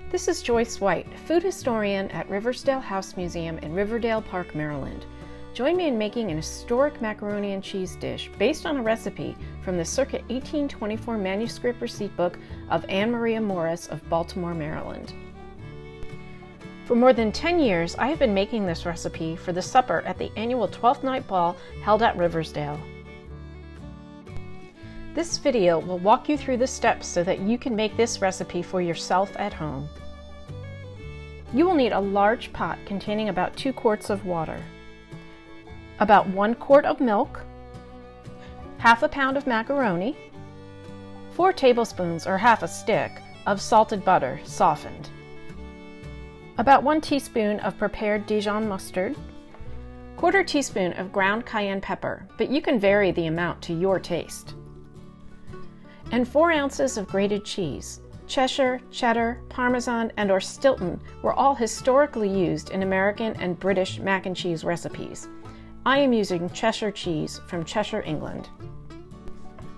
This is Joyce White, food historian at Riversdale House Museum in Riverdale Park, Maryland. Join me in making an historic macaroni and cheese dish based on a recipe from the circa 1824 manuscript receipt book of Anne Maria Morris of Baltimore, Maryland. For more than 10 years, I have been making this recipe for the supper at the annual Twelfth Night Ball held at Riversdale. This video will walk you through the steps so that you can make this recipe for yourself at home. You will need a large pot containing about 2 quarts of water, about 1 quart of milk, half a pound of macaroni, 4 tablespoons or half a stick of salted butter softened, about 1 teaspoon of prepared Dijon mustard, 1/4 teaspoon of ground cayenne pepper, but you can vary the amount to your taste, and 4 ounces of grated cheese. Cheshire, cheddar, Parmesan, and/or Stilton were all historically used in American and British mac and cheese recipes. I am using Cheshire cheese from Cheshire, England.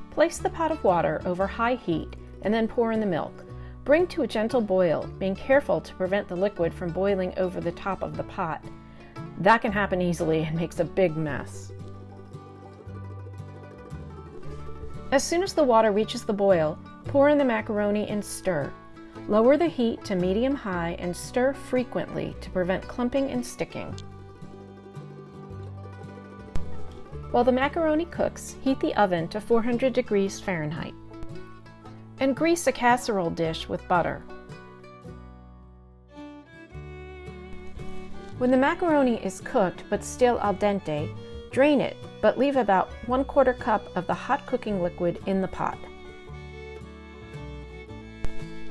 Place the pot of water over high heat and then pour in the milk. Bring to a gentle boil, being careful to prevent the liquid from boiling over the top of the pot. That can happen easily and makes a big mess. As soon as the water reaches the boil, pour in the macaroni and stir. Lower the heat to medium-high and stir frequently to prevent clumping and sticking. While the macaroni cooks, heat the oven to 400 degrees Fahrenheit. And grease a casserole dish with butter. When the macaroni is cooked but still al dente, drain it, but leave about 1/4 cup of the hot cooking liquid in the pot.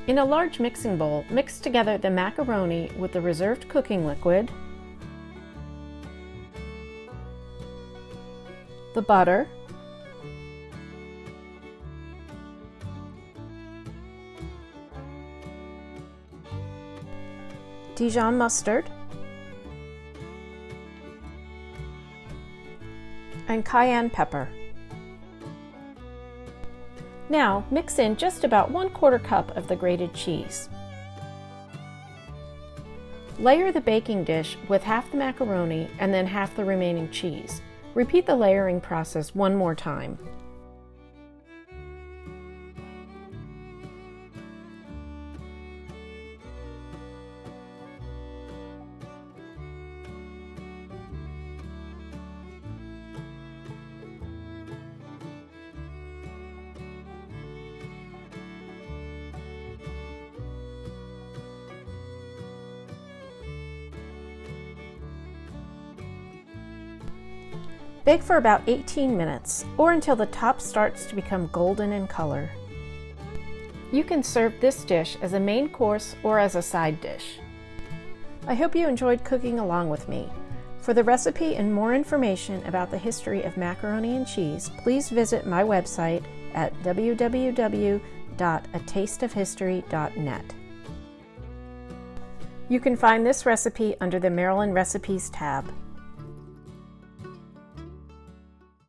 In a large mixing bowl, mix together the macaroni with the reserved cooking liquid, the butter, Dijon mustard, and cayenne pepper. Now mix in just about 1/4 cup of the grated cheese. Layer the baking dish with half the macaroni and then half the remaining cheese. Repeat the layering process one more time. Bake for about 18 minutes, or until the top starts to become golden in color. You can serve this dish as a main course or as a side dish. I hope you enjoyed cooking along with me. For the recipe and more information about the history of macaroni and cheese, please visit my website at www.atasteofhistory.net. You can find this recipe under the Maryland Recipes tab.